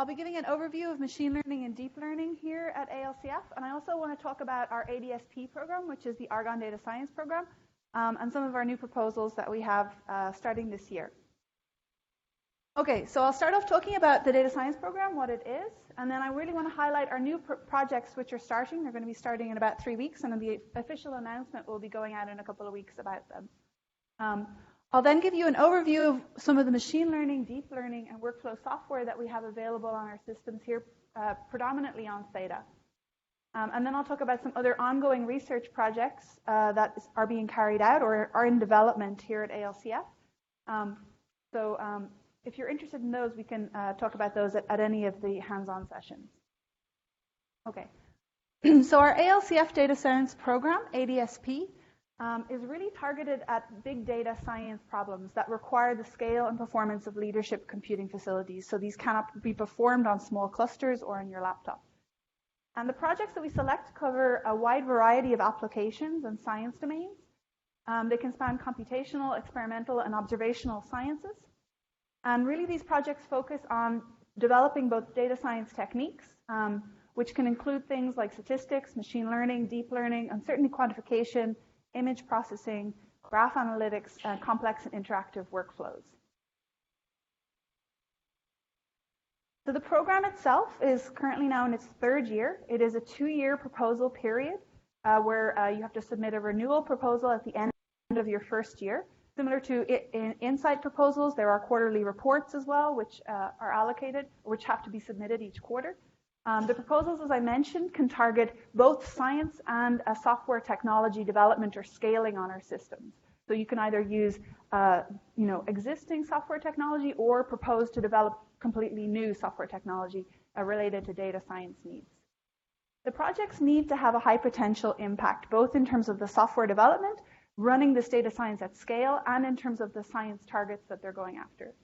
I'll be giving an overview of machine learning and deep learning here at ALCF, and I also want to talk about our ADSP program, which is the Argonne Data Science program, and some of our new proposals that we have starting this year. Okay, so I'll start off talking about the data science program, what it is, and then I really want to highlight our new projects which are starting. They're going to be starting in about 3 weeks, and the official announcement will be going out in a couple of weeks about them. I'll then give you an overview of some of the machine learning, deep learning, and workflow software that we have available on our systems here, predominantly on Theta. And then I'll talk about some other ongoing research projects that are being carried out or are in development here at ALCF. If you're interested in those, we can talk about those at any of the hands-on sessions. Okay, so our ALCF Data Science Program, ADSP, is really targeted at big data science problems that require the scale and performance of leadership computing facilities. So these cannot be performed on small clusters or on your laptop. And the projects that we select cover a wide variety of applications and science domains. They can span computational, experimental, and observational sciences. And really these projects focus on developing both data science techniques, which can include things like statistics, machine learning, deep learning, and certainly quantification, image processing, graph analytics, and complex and interactive workflows. So the program itself is currently now in its 3rd year. It is a 2-year proposal period where you have to submit a renewal proposal at the end of your 1st year. Similar to insight proposals, there are quarterly reports as well, which are allocated, which have to be submitted each quarter. The proposals, as I mentioned, can target both science and software technology development or scaling on our systems. So you can either use existing software technology or propose to develop completely new software technology related to data science needs. The projects need to have a high potential impact, both in terms of the software development, running this data science at scale, and in terms of the science targets that they're going after.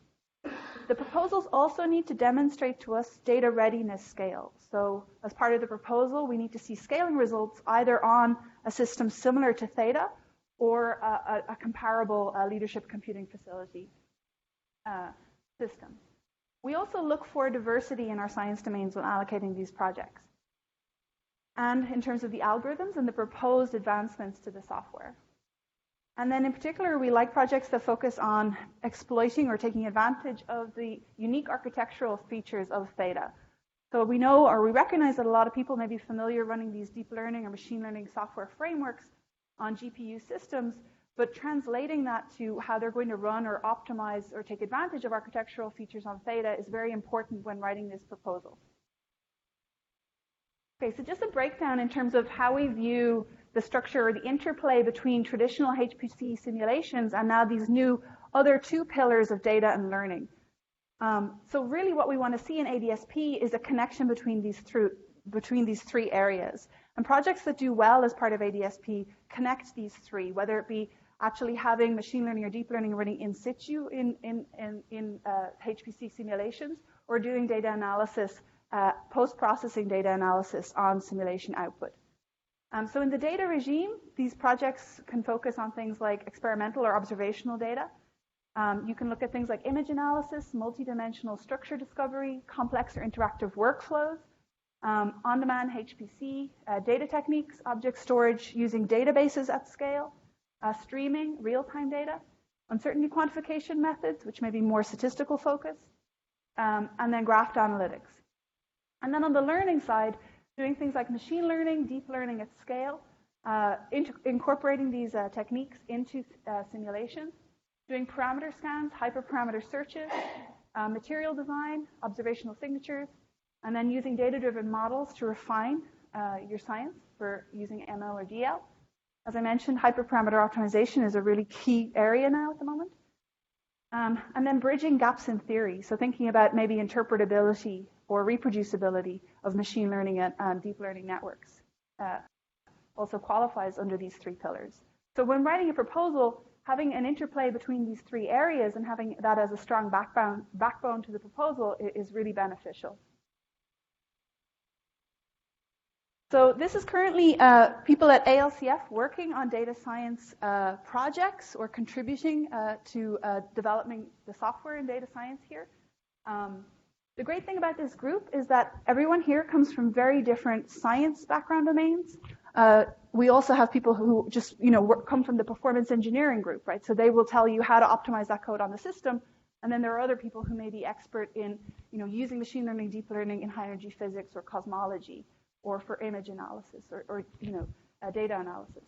The proposals also need to demonstrate to us data readiness scale. So as part of the proposal, we need to see scaling results either on a system similar to Theta or a comparable leadership computing facility system. We also look for diversity in our science domains when allocating these projects, and in terms of the algorithms and the proposed advancements to the software. And then in particular, we like projects that focus on exploiting or taking advantage of the unique architectural features of Theta. So we know or we recognize that a lot of people may be familiar running these deep learning or machine learning software frameworks on GPU systems, but translating that to how they're going to run or optimize or take advantage of architectural features on Theta is very important when writing this proposal. Okay, so just a breakdown in terms of how we view the structure or the interplay between traditional HPC simulations and now these new other 2 pillars of data and learning. So really what we want to see in ADSP is a connection between these 3 areas. And projects that do well as part of ADSP connect these 3, whether it be actually having machine learning or deep learning running in situ in HPC simulations, or doing data analysis, post-processing data analysis on simulation output. So in the data regime, these projects can focus on things like experimental or observational data. You can look at things like image analysis, multidimensional structure discovery, complex or interactive workflows, on-demand HPC, data techniques, object storage using databases at scale, streaming, real-time data, uncertainty quantification methods, which may be more statistical focused, and then graph analytics. And then on the learning side, doing things like machine learning, deep learning at scale, incorporating these techniques into simulations, doing parameter scans, hyperparameter searches, material design, observational signatures, and then using data-driven models to refine your science for using ML or DAAL. As I mentioned, hyperparameter optimization is a really key area now at the moment. And then bridging gaps in theory, so thinking about maybe interpretability or reproducibility of machine learning and deep learning networks also qualifies under these 3 pillars. So when writing a proposal, having an interplay between these 3 areas and having that as a strong backbone to the proposal is really beneficial. So this is currently people at ALCF working on data science projects or contributing to developing the software in data science here. The great thing about this group is that everyone here comes from very different science background domains. We also have people who just, come from the performance engineering group, right? So they will tell you how to optimize that code on the system. And then there are other people who may be expert in, using machine learning, deep learning in high energy physics or cosmology, or for image analysis or data analysis.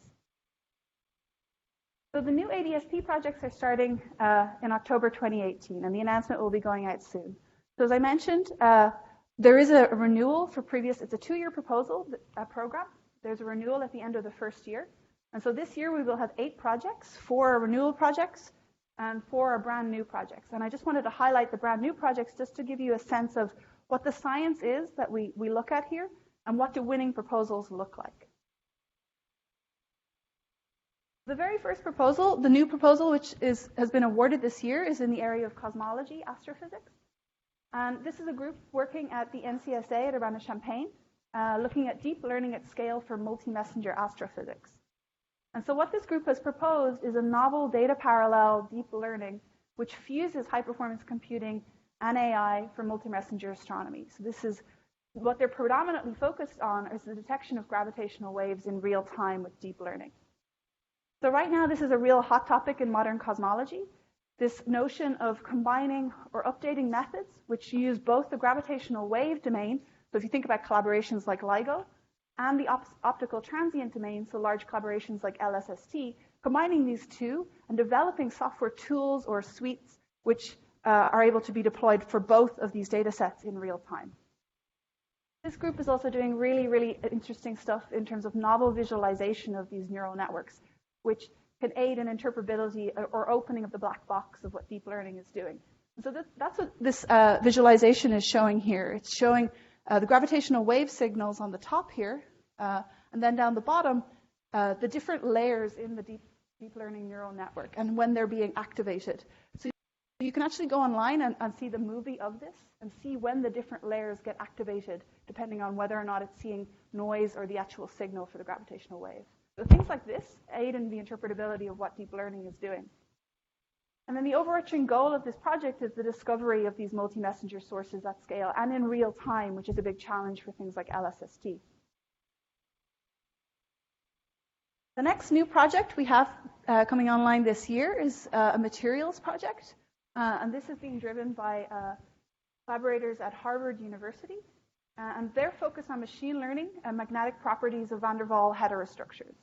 So the new ADSP projects are starting in October 2018, and the announcement will be going out soon. So as I mentioned, there is a renewal for previous. It's a 2-year proposal program. There's a renewal at the end of the first year. And so this year we will have 8 projects, 4 renewal projects, and 4 are brand new projects. And I just wanted to highlight the brand new projects just to give you a sense of what the science is that we look at here and what the winning proposals look like. The very first proposal, the new proposal, which has been awarded this year, is in the area of cosmology, astrophysics. And this is a group working at the NCSA at Urbana-Champaign, looking at deep learning at scale for multi-messenger astrophysics. And so what this group has proposed is a novel data parallel deep learning which fuses high-performance computing and AI for multi-messenger astronomy. So this is what they're predominantly focused on is the detection of gravitational waves in real time with deep learning. So right now this is a real hot topic in modern cosmology, this notion of combining or updating methods which use both the gravitational wave domain, so if you think about collaborations like LIGO, and the optical transient domain, so large collaborations like LSST, combining these two and developing software tools or suites which are able to be deployed for both of these data sets in real time. This group is also doing really, really interesting stuff in terms of novel visualization of these neural networks, which can aid in interpretability or opening of the black box of what deep learning is doing. And so that's what this visualization is showing here. It's showing the gravitational wave signals on the top here, and then down the bottom, the different layers in the deep learning neural network and when they're being activated. So you can actually go online and see the movie of this and see when the different layers get activated, depending on whether or not it's seeing noise or the actual signal for the gravitational wave. So things like this aid in the interpretability of what deep learning is doing. And then the overarching goal of this project is the discovery of these multi-messenger sources at scale and in real time, which is a big challenge for things like LSST. The next new project we have coming online this year is a materials project. And this is being driven by collaborators at Harvard University. And they're focused on machine learning and magnetic properties of van der Waals heterostructures.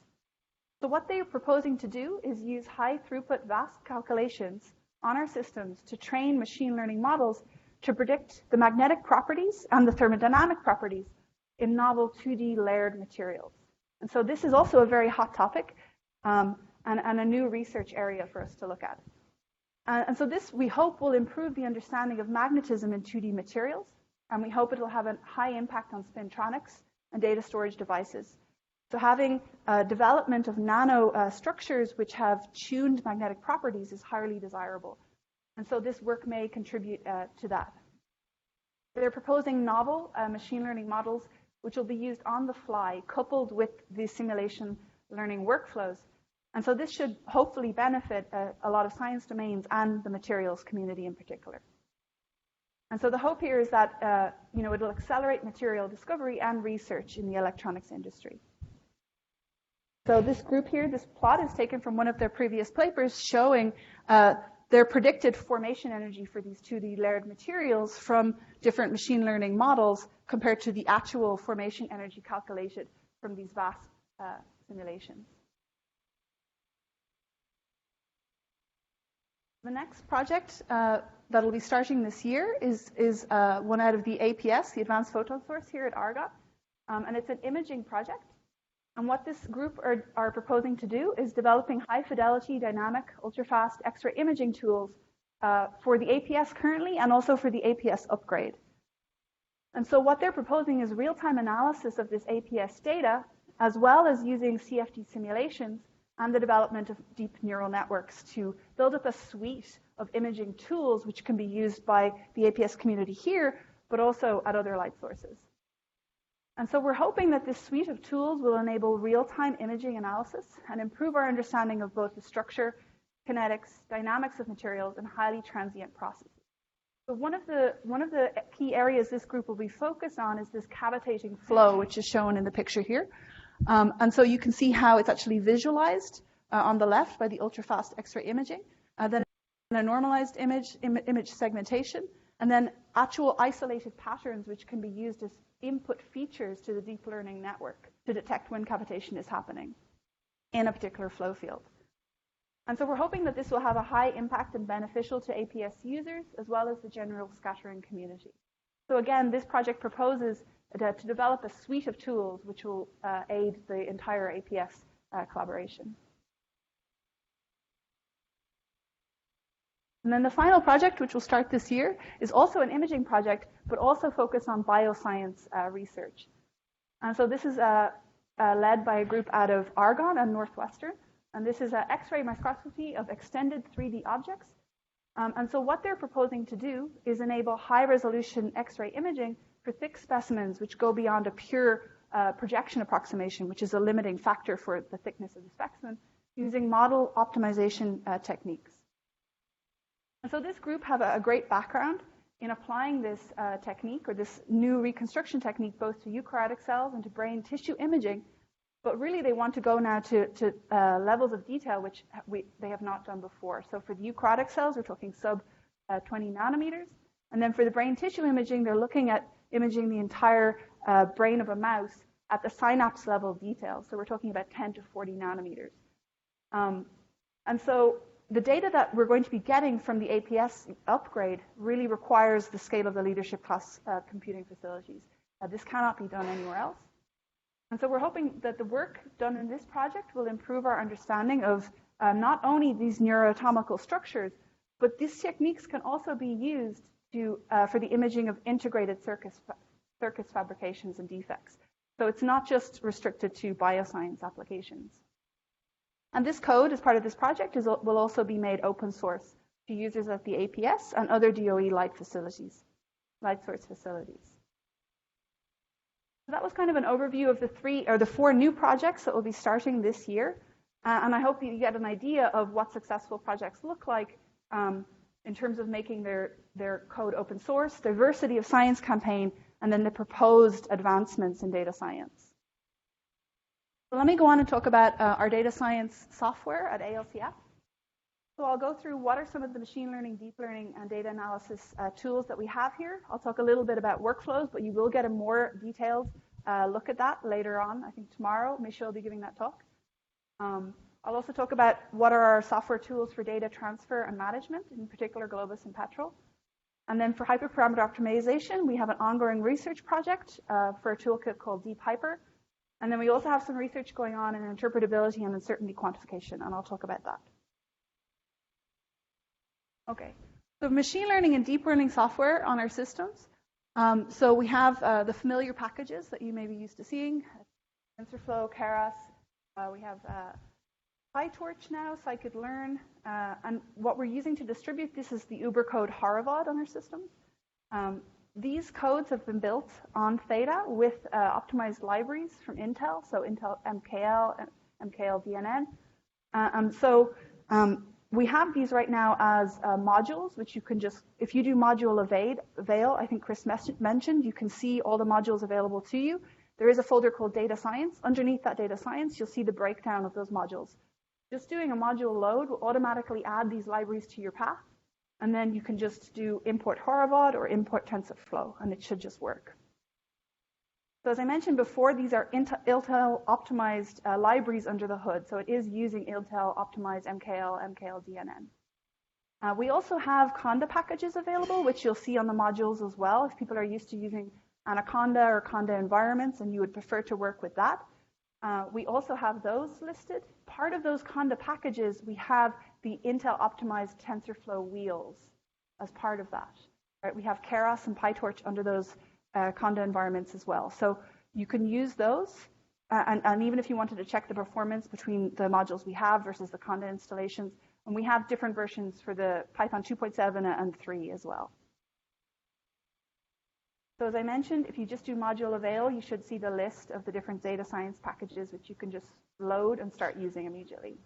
So what they are proposing to do is use high throughput vast calculations on our systems to train machine learning models to predict the magnetic properties and the thermodynamic properties in novel 2D layered materials. And so this is also a very hot topic and a new research area for us to look at. And so this, we hope, will improve the understanding of magnetism in 2D materials, and we hope it will have a high impact on spintronics and data storage devices. So having development of nano structures which have tuned magnetic properties is highly desirable. And so this work may contribute to that. They're proposing novel machine learning models which will be used on the fly, coupled with the simulation learning workflows. And so this should hopefully benefit a lot of science domains and the materials community in particular. And so the hope here is that it'll accelerate material discovery and research in the electronics industry. So this group here, this plot is taken from one of their previous papers showing their predicted formation energy for these 2D layered materials from different machine learning models compared to the actual formation energy calculated from these vast simulations. The next project that will be starting this year is one out of the APS, the Advanced Photon Source here at Argonne, and it's an imaging project. And what this group are proposing to do is developing high-fidelity, dynamic, ultra-fast X-ray imaging tools for the APS currently and also for the APS upgrade. And so what they're proposing is real-time analysis of this APS data, as well as using CFD simulations and the development of deep neural networks to build up a suite of imaging tools which can be used by the APS community here, but also at other light sources. And so we're hoping that this suite of tools will enable real-time imaging analysis and improve our understanding of both the structure, kinetics, dynamics of materials, and highly transient processes. So one of the key areas this group will be focused on is this cavitating flow, which is shown in the picture here. And so you can see how it's actually visualized on the left by the ultra-fast X-ray imaging, then a normalized image segmentation, and then actual isolated patterns which can be used as input features to the deep learning network to detect when cavitation is happening in a particular flow field. And so we're hoping that this will have a high impact and beneficial to APS users as well as the general scattering community. So again, this project proposes to develop a suite of tools which will aid the entire APS collaboration. And then the final project, which will start this year, is also an imaging project, but also focused on bioscience research. And so this is led by a group out of Argonne and Northwestern. And this is an X-ray microscopy of extended 3D objects. And so what they're proposing to do is enable high-resolution X-ray imaging for thick specimens, which go beyond a pure projection approximation, which is a limiting factor for the thickness of the specimen, using model optimization techniques. And so this group have a great background in applying this technique, or this new reconstruction technique, both to eukaryotic cells and to brain tissue imaging. But really, they want to go now to levels of detail which they have not done before. So for the eukaryotic cells, we're talking sub 20 nanometers. And then for the brain tissue imaging, they're looking at imaging the entire brain of a mouse at the synapse level detail. So we're talking about 10 to 40 nanometers. And so the data that we're going to be getting from the APS upgrade really requires the scale of the leadership class computing facilities. This cannot be done anywhere else. And so we're hoping that the work done in this project will improve our understanding of not only these neuroanatomical structures, but these techniques can also be used for the imaging of integrated circuits fabrications and defects. So it's not just restricted to bioscience applications. And this code, as part of this project, will also be made open source to users at the APS and other DOE light source facilities. So that was kind of an overview of the four new projects that will be starting this year. And I hope you get an idea of what successful projects look like in terms of making their code open source, diversity of science campaign, and then the proposed advancements in data science. So let me go on and talk about our data science software at ALCF. So I'll go through what are some of the machine learning, deep learning, and data analysis tools that we have here. I'll talk a little bit about workflows, but you will get a more detailed look at that later on. I think tomorrow, Michelle will be giving that talk. I'll also talk about what are our software tools for data transfer and management, in particular Globus and Petrel. And then for hyperparameter optimization, we have an ongoing research project for a toolkit called DeepHyper. And then we also have some research going on in interpretability and uncertainty quantification, and I'll talk about that. Okay, so machine learning and deep learning software on our systems. So we have the familiar packages that you may be used to seeing, TensorFlow, Keras. We have PyTorch now, scikit-learn. And what we're using to distribute this is the Uber code Haravad on our systems. These codes have been built on Theta with optimized libraries from Intel, so Intel MKL, MKL DNN. We have these right now as modules, which you can just, if you do module avail, I think Chris mentioned, you can see all the modules available to you. There is a folder called Data Science. Underneath that Data Science, you'll see the breakdown of those modules. Just doing a module load will automatically add these libraries to your path. And then you can just do import Haravad or import TensorFlow, and it should just work. So as I mentioned before, these are Intel optimized libraries under the hood. So it is using Intel optimized MKL, MKL DNN. We also have Conda packages available, which you'll see on the modules as well. If people are used to using Anaconda or Conda environments and you would prefer to work with that, we also have those listed. Part of those Conda packages, we have the Intel optimized TensorFlow wheels as part of that. Right? We have Keras and PyTorch under those Conda environments as well. So you can use those, and even if you wanted to check the performance between the modules we have versus the Conda installations, and we have different versions for the Python 2.7 and 3 as well. So as I mentioned, if you just do module avail, you should see the list of the different data science packages which you can just load and start using immediately.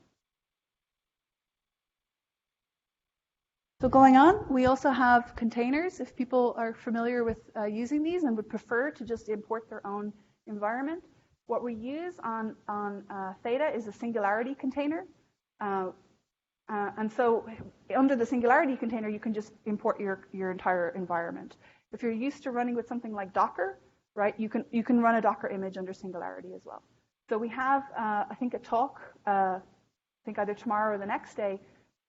So going on, we also have containers. If people are familiar with using these and would prefer to just import their own environment, what we use on Theta is a singularity container. And so under the singularity container, you can just import your entire environment. If you're used to running with something like Docker, right, you can run a Docker image under singularity as well. So we have, I think, a talk, I think either tomorrow or the next day,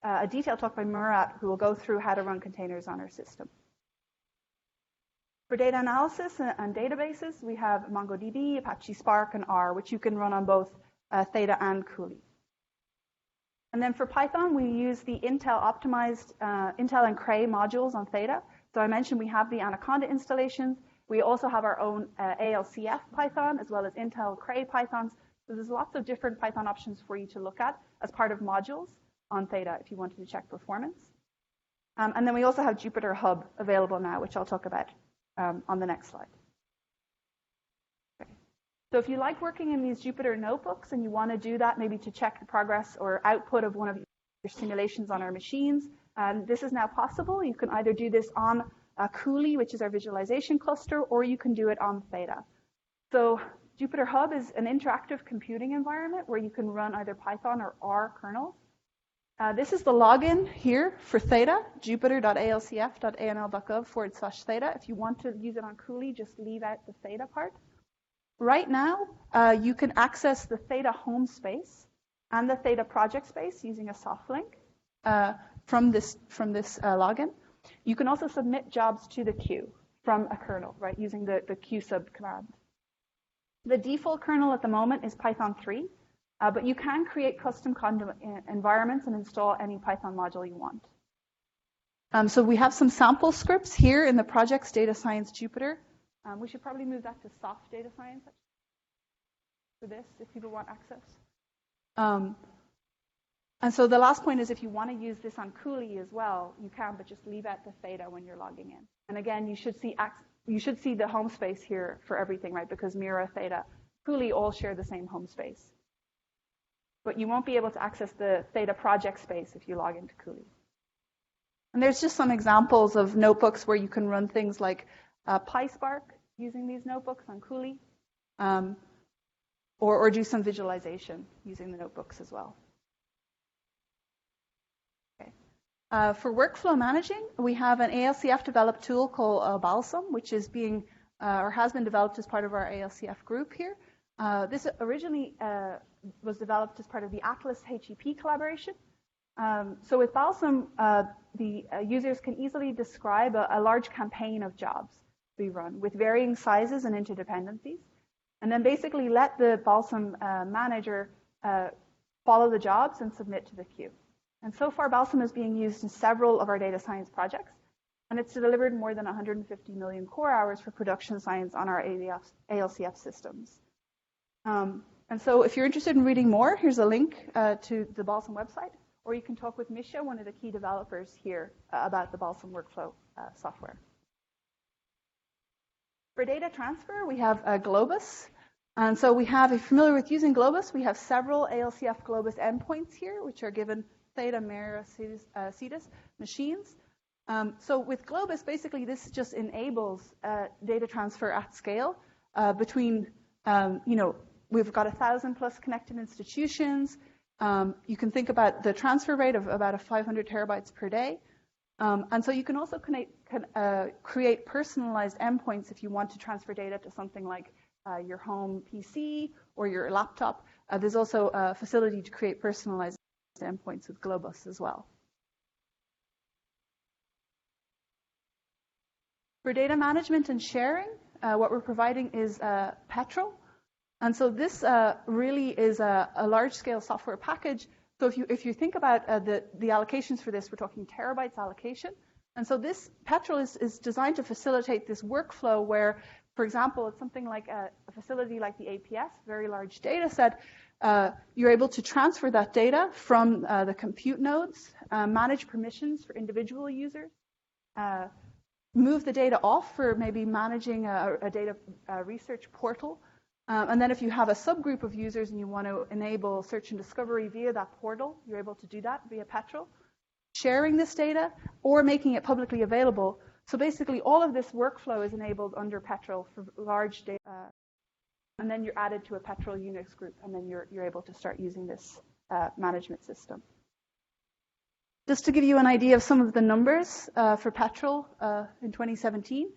a detailed talk by Murat, who will go through how to run containers on our system. For data analysis and databases, we have MongoDB, Apache Spark, and R, which you can run on both Theta and Cooley. And then for Python, we use the Intel optimized Intel and Cray modules on Theta. So I mentioned we have the Anaconda installations. We also have our own ALCF Python, as well as Intel Cray Pythons. So there's lots of different Python options for you to look at as part of modules on Theta if you wanted to check performance. And then we also have Jupyter Hub available now, which I'll talk about on the next slide. Okay. So if you like working in these Jupyter notebooks and you want to do that maybe to check the progress or output of one of your simulations on our machines, this is now possible. You can either do this on Cooley, which is our visualization cluster, or you can do it on Theta. So Jupyter Hub is an interactive computing environment where you can run either Python or R kernels. This is the login here for Theta, jupyter.alcf.anl.gov/Theta. If you want to use it on Cooley, just leave out the Theta part. Right now, you can access the Theta home space and the Theta project space using a soft link from this login. You can also submit jobs to the queue from a kernel, right, using the qsub command. The default kernel at the moment is Python 3. But you can create custom environments and install any Python module you want. So we have some sample scripts here in the project's Data Science Jupyter. We should probably move that to soft data science for this if people want access. And so the last point is if you want to use this on Cooley as well, you can, but just leave out the Theta when you're logging in. And again, you should see the home space here for everything, right? Because Mira, Theta, Cooley all share the same home space. But you won't be able to access the Theta project space if you log into Cooley. And there's just some examples of notebooks where you can run things like PySpark using these notebooks on Cooley, or do some visualization using the notebooks as well. Okay. For workflow managing, we have an ALCF developed tool called Balsam, which is being or has been developed as part of our ALCF group here. This originally was developed as part of the Atlas HEP collaboration. So with Balsam, the users can easily describe a large campaign of jobs we run with varying sizes and interdependencies, and then basically let the Balsam manager follow the jobs and submit to the queue. And so far, Balsam is being used in several of our data science projects, and it's delivered more than 150 million core hours for production science on our ALCF systems. And so if you're interested in reading more, here's a link to the Balsam website, or you can talk with Misha, one of the key developers here, about the Balsam workflow software. For data transfer, we have Globus. And so we have, if you're familiar with using Globus, we have several ALCF Globus endpoints here, which are given Theta, Mira, Cetus machines. So with Globus, basically this just enables data transfer at scale between, we've got 1,000+ connected institutions. You can think about the transfer rate of about 500 terabytes per day. And so you can also create personalized endpoints if you want to transfer data to something like your home PC or your laptop. There's also a facility to create personalized endpoints with Globus as well. For data management and sharing, what we're providing is Petrel. And so this really is a large-scale software package. So if you think about the allocations for this, we're talking terabytes allocation. And so this Petrel is designed to facilitate this workflow where, for example, it's something like a facility like the APS, very large data set. You're able to transfer that data from the compute nodes, manage permissions for individual users, move the data off for maybe managing a data research portal. And then if you have a subgroup of users and you want to enable search and discovery via that portal, you're able to do that via Petrel. sharing this data, or making it publicly available. So basically, all of this workflow is enabled under Petrel for large data, and then you're added to a Petrel Unix group, and then you're able to start using this management system. Just to give you an idea of some of the numbers for Petrel in 2017.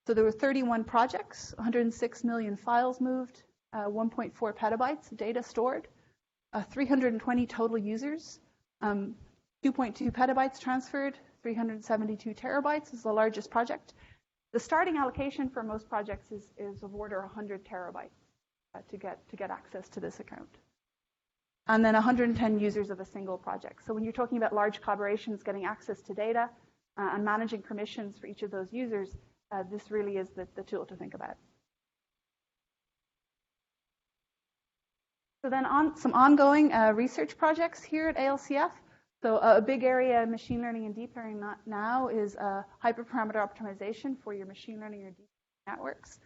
So there were 31 projects, 106 million files moved, 1.4 petabytes of data stored, 320 total users, 2.2 petabytes transferred, 372 terabytes is the largest project. The starting allocation for most projects is of order 100 terabytes to get access to this account. And then 110 users of a single project. So when you're talking about large collaborations, getting access to data and managing permissions for each of those users, this really is the tool to think about. So then some ongoing research projects here at ALCF. So a big area in machine learning and deep learning now is hyperparameter optimization for your machine learning or deep networks.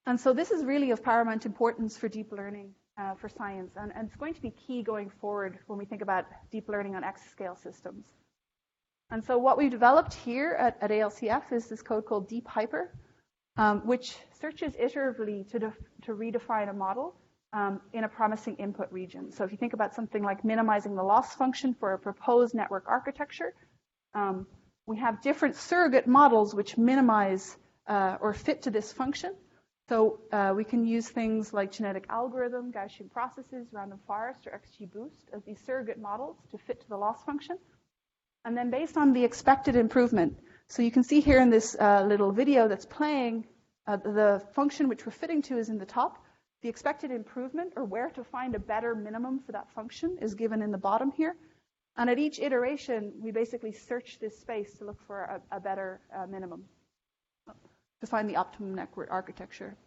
And so this is really of paramount importance for deep learning for science, and it's going to be key going forward when we think about deep learning on exascale systems. And so what we've developed here at ALCF is this code called DeepHyper, which searches iteratively to redefine a model in a promising input region. So if you think about something like minimizing the loss function for a proposed network architecture, we have different surrogate models which minimize or fit to this function. So we can use things like genetic algorithm, Gaussian processes, random forest, or XGBoost as these surrogate models to fit to the loss function. And then based on the expected improvement, so you can see here in this little video that's playing, the function which we're fitting to is in the top. The expected improvement, or where to find a better minimum for that function, is given in the bottom here. And at each iteration, we basically search this space to look for a better minimum to find the optimum network architecture.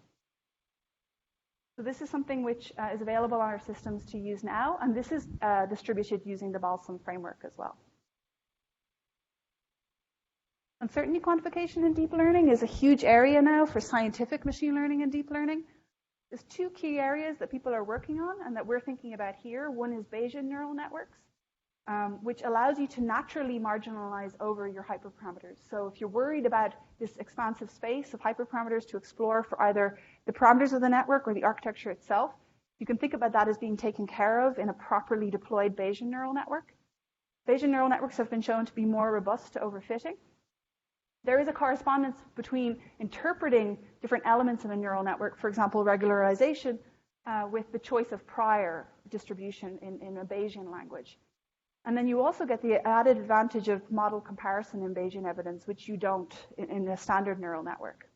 So this is something which is available on our systems to use now, and this is distributed using the Balsam framework as well. Uncertainty quantification in deep learning is a huge area now for scientific machine learning and deep learning. There's two key areas that people are working on and that we're thinking about here. One is Bayesian neural networks, which allows you to naturally marginalize over your hyperparameters. So if you're worried about this expansive space of hyperparameters to explore for either the parameters of the network or the architecture itself, you can think about that as being taken care of in a properly deployed Bayesian neural network. Bayesian neural networks have been shown to be more robust to overfitting. There is a correspondence between interpreting different elements of a neural network, for example, regularization, with the choice of prior distribution in a Bayesian language. And then you also get the added advantage of model comparison in Bayesian evidence, which you don't in a standard neural network.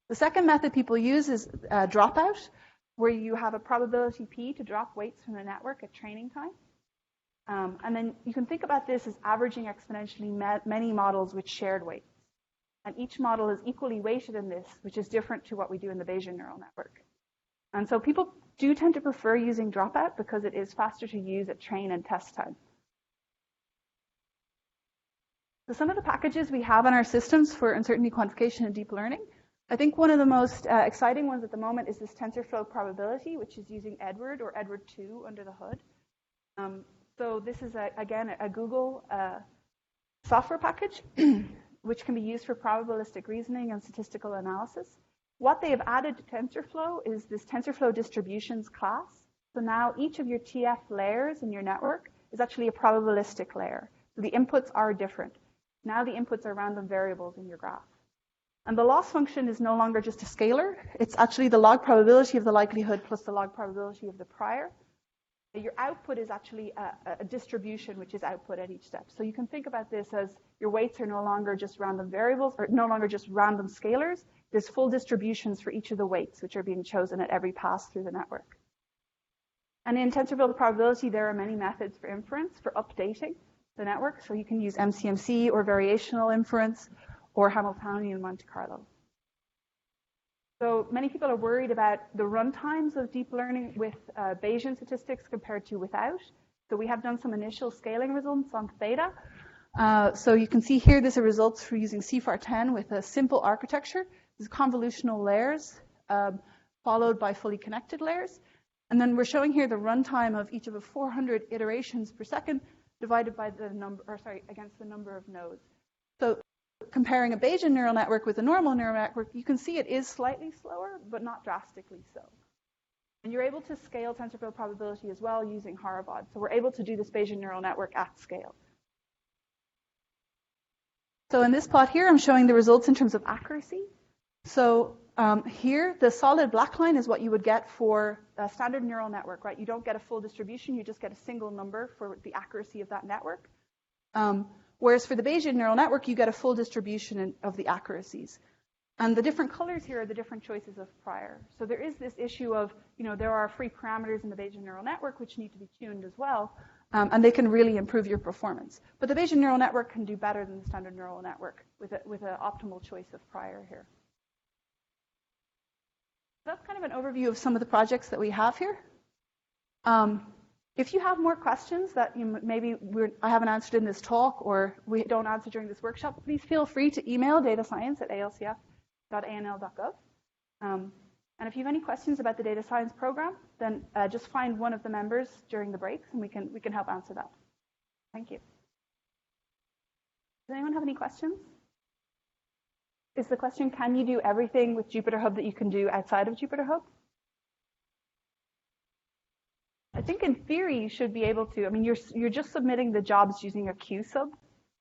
The second method people use is dropout, where you have a probability P to drop weights from the network at training time. And then you can think about this as averaging exponentially many models with shared weights. And each model is equally weighted in this, which is different to what we do in the Bayesian neural network. And so people do tend to prefer using dropout because it is faster to use at train and test time. So some of the packages we have on our systems for uncertainty quantification and deep learning, I think one of the most exciting ones at the moment is this TensorFlow probability, which is using Edward or Edward 2 under the hood. So this is, again, a Google software package, which can be used for probabilistic reasoning and statistical analysis. What they have added to TensorFlow is this TensorFlow distributions class. So now each of your TF layers in your network is actually a probabilistic layer. So the inputs are different. Now the inputs are random variables in your graph. And the loss function is no longer just a scalar. It's actually the log probability of the likelihood plus the log probability of the prior. Your output is actually a distribution, which is output at each step. So you can think about this as your weights are no longer just random variables, or no longer just random scalars. There's full distributions for each of the weights, which are being chosen at every pass through the network. And in TensorFlow probability, there are many methods for inference, for updating the network. So you can use MCMC or variational inference or Hamiltonian Monte Carlo. So many people are worried about the runtimes of deep learning with Bayesian statistics compared to without. So we have done some initial scaling results on Theta. So you can see here, these are results for using CFAR10 with a simple architecture. These convolutional layers followed by fully connected layers. And then we're showing here the runtime of each of the 400 iterations per second. divided by the number, against the number of nodes. So comparing a Bayesian neural network with a normal neural network, you can see it is slightly slower, but not drastically so. And you're able to scale TensorFlow probability as well using Horovod. So we're able to do this Bayesian neural network at scale. So in this plot here, I'm showing the results in terms of accuracy. So here, the solid black line is what you would get for a standard neural network, right? You don't get a full distribution, you just get a single number for the accuracy of that network. Whereas for the Bayesian neural network, you get a full distribution of the accuracies. And the different colors here are the different choices of prior. So there is this issue of, there are free parameters in the Bayesian neural network which need to be tuned as well, and they can really improve your performance. But the Bayesian neural network can do better than the standard neural network with an optimal choice of prior here. That's kind of an overview of some of the projects that we have here. If you have more questions that maybe I haven't answered in this talk or we don't answer during this workshop, please feel free to email datascience@alcf.anl.gov. And if you have any questions about the data science program, then just find one of the members during the breaks and we can help answer that. Thank you. Does anyone have any questions? Is the question, can you do everything with Jupyter Hub that you can do outside of Jupyter Hub? I think in theory you should be able to. I mean, you're just submitting the jobs using a Q sub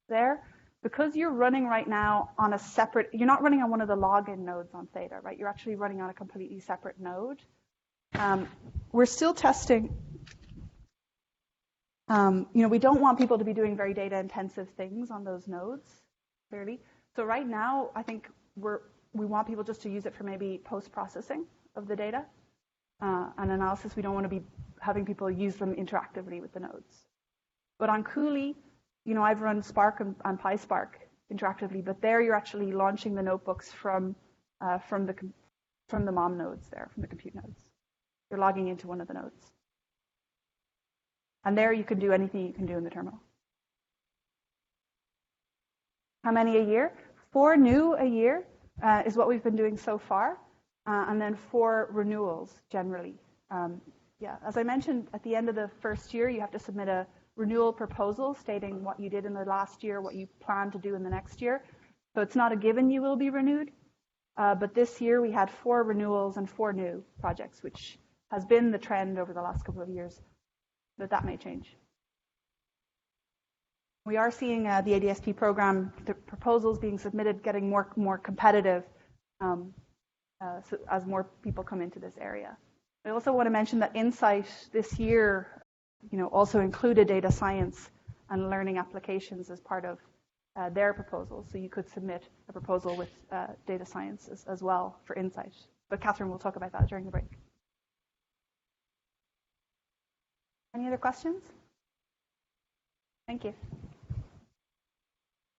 there. Because you're running right now on a separate, you're not running on one of the login nodes on Theta, right? You're actually running on a completely separate node. We're still testing. We don't want people to be doing very data intensive things on those nodes, clearly. So right now, I think we want people just to use it for maybe post-processing of the data and analysis. We don't want to be having people use them interactively with the nodes. But on Cooley, I've run Spark and PySpark interactively, but there you're actually launching the notebooks from the mom nodes there, from the compute nodes. You're logging into one of the nodes. And there you can do anything you can do in the terminal. How many a year? 4 new a year is what we've been doing so far, and then 4 renewals generally. As I mentioned, at the end of the first year, you have to submit a renewal proposal stating what you did in the last year, what you plan to do in the next year. So it's not a given you will be renewed, but this year we had 4 renewals and 4 new projects, which has been the trend over the last couple of years, but that may change. We are seeing the ADSP program, the proposals being submitted, getting more competitive so as more people come into this area. I also want to mention that Insight this year, also included data science and learning applications as part of their proposal. So you could submit a proposal with data science as well for Insight. But Catherine will talk about that during the break. Any other questions? Thank you.